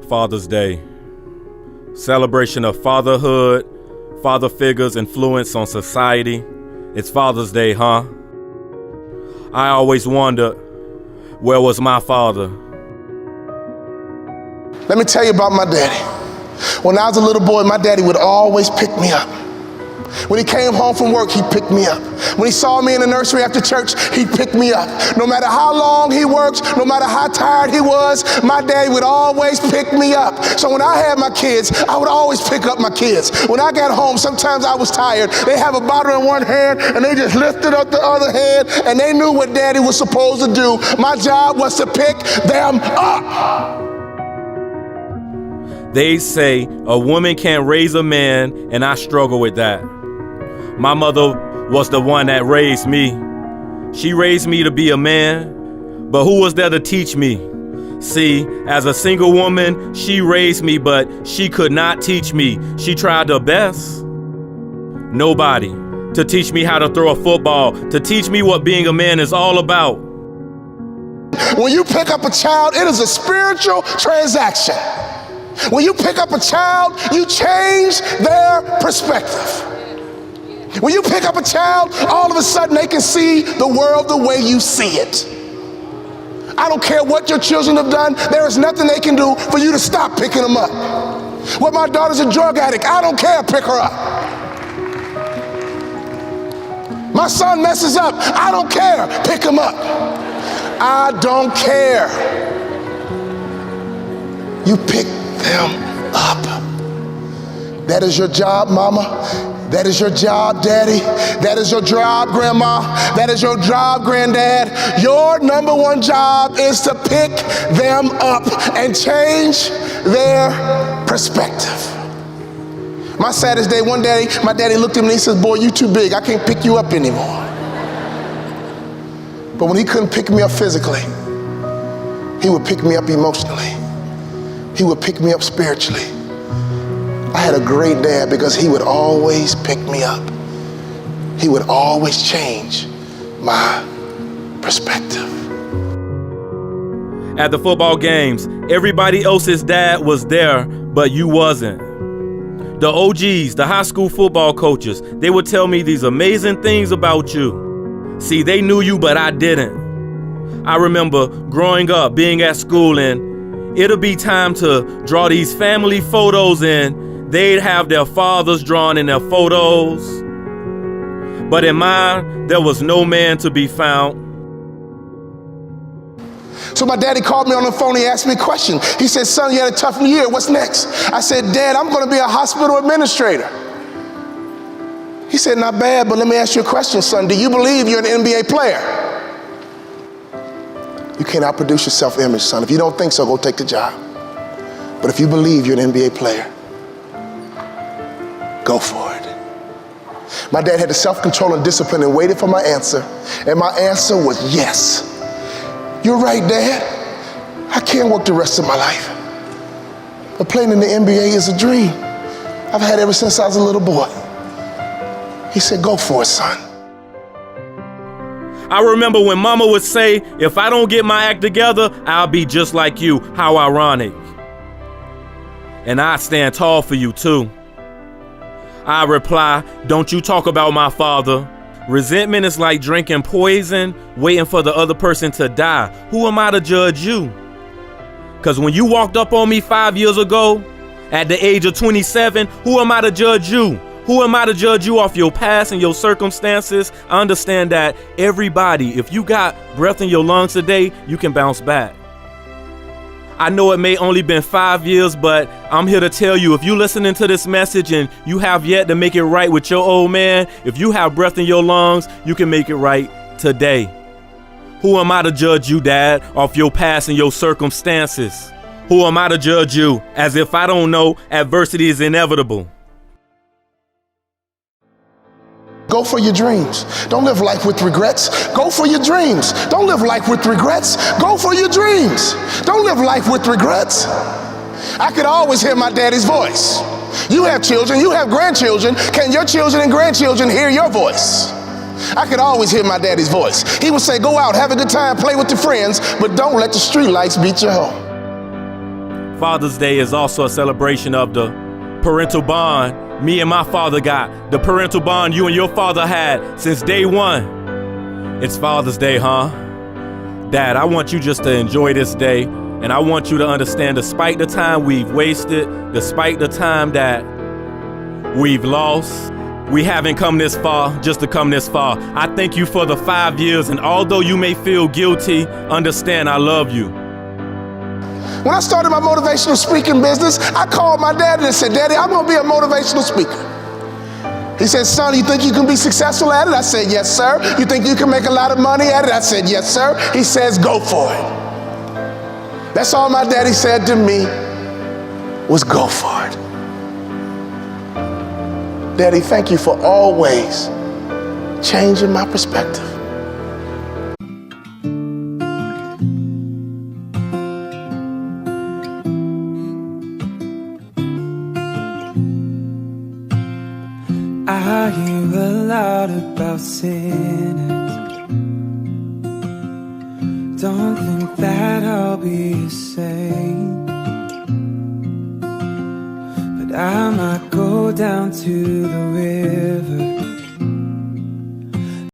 Father's Day. Celebration of fatherhood, father figures' influence on society. It's Father's Day, huh? I always wondered, where was my father? Let me tell you about my daddy. When I was a little boy, my daddy would always pick me up. When he came home from work, he'd pick me up. When he saw me in the nursery after church, he'd pick me up. No matter how long he worked, no matter how tired he was, my daddy would always pick me up. So when I had my kids, I would always pick up my kids. When I got home, sometimes I was tired. They have a bottle in one hand, and they just lifted up the other hand, and they knew what daddy was supposed to do. My job was to pick them up. They say a woman can't raise a man, and I struggle with that. My mother was the one that raised me. She raised me to be a man, but who was there to teach me? See, as a single woman, she raised me, but she could not teach me. She tried her best. Nobody to teach me how to throw a football, to teach me what being a man is all about. When you pick up a child, it is a spiritual transaction. When you pick up a child, you change their perspective. When you pick up a child, all of a sudden they can see the world the way you see it. I don't care what your children have done, there is nothing they can do for you to stop picking them up. Well, my daughter's a drug addict, I don't care, pick her up. My son messes up, I don't care, pick him up. I don't care. You pick them up. That is your job, mama. That is your job, daddy. That is your job, grandma. That is your job, granddad. Your number one job is to pick them up and change their perspective. My saddest day, one day, my daddy looked at me and he said, boy, you too big. I can't pick you up anymore. But when he couldn't pick me up physically, he would pick me up emotionally. He would pick me up spiritually. I had a great dad because he would always pick me up. He would always change my perspective. At the football games, everybody else's dad was there, but you wasn't. The OGs, the high school football coaches, they would tell me these amazing things about you. See, they knew you, but I didn't. I remember growing up, being at school, and it'll be time to draw these family photos in. They'd have their fathers drawn in their photos. But in mine, there was no man to be found. So my daddy called me on the phone, he asked me a question. He said, son, you had a tough year, what's next? I said, Dad, I'm gonna be a hospital administrator. He said, not bad, but let me ask you a question, son. Do you believe you're an NBA player? You can't outproduce your self-image, son. If you don't think so, go take the job. But if you believe you're an NBA player, go for it. My dad had the self-control and discipline and waited for my answer. And my answer was yes. You're right, Dad. I can't work the rest of my life. But playing in the NBA is a dream I've had ever since I was a little boy. He said, go for it, son. I remember when Mama would say, if I don't get my act together, I'll be just like you. How ironic. And I stand tall for you too. I reply, don't you talk about my father. Resentment is like drinking poison, waiting for the other person to die. Who am I to judge you? Because when you walked up on me 5 years ago, at the age of 27, who am I to judge you? Who am I to judge you off your past and your circumstances? I understand that everybody, if you got breath in your lungs today, you can bounce back. I know it may only been 5 years, but I'm here to tell you, if you listening to this message and you have yet to make it right with your old man, if you have breath in your lungs, you can make it right today. Who am I to judge you, Dad, off your past and your circumstances? Who am I to judge you as if I don't know adversity is inevitable? Go for your dreams. Don't live life with regrets. Go for your dreams. Don't live life with regrets. Go for your dreams. Don't live life with regrets. I could always hear my daddy's voice. You have children, you have grandchildren. Can your children and grandchildren hear your voice? I could always hear my daddy's voice. He would say, go out, have a good time, play with your friends, but don't let the street lights beat you home. Father's Day is also a celebration of the parental bond me and my father got, the parental bond you and your father had since day one. It's Father's Day, huh? Dad, I want you just to enjoy this day, and I want you to understand, despite the time we've wasted, despite the time that we've lost, we haven't come this far just to come this far. I thank you for the 5 years, and although you may feel guilty, understand I love you. When I started my motivational speaking business, I called my daddy and said, Daddy, I'm gonna be a motivational speaker. He said, son, you think you can be successful at it? I said, yes, sir. You think you can make a lot of money at it? I said, yes, sir. He says, go for it. That's all my daddy said to me was go for it. Daddy, thank you for always changing my perspective. I hear a lot about sinners. Don't think that I'll be the same, but I might go down to the river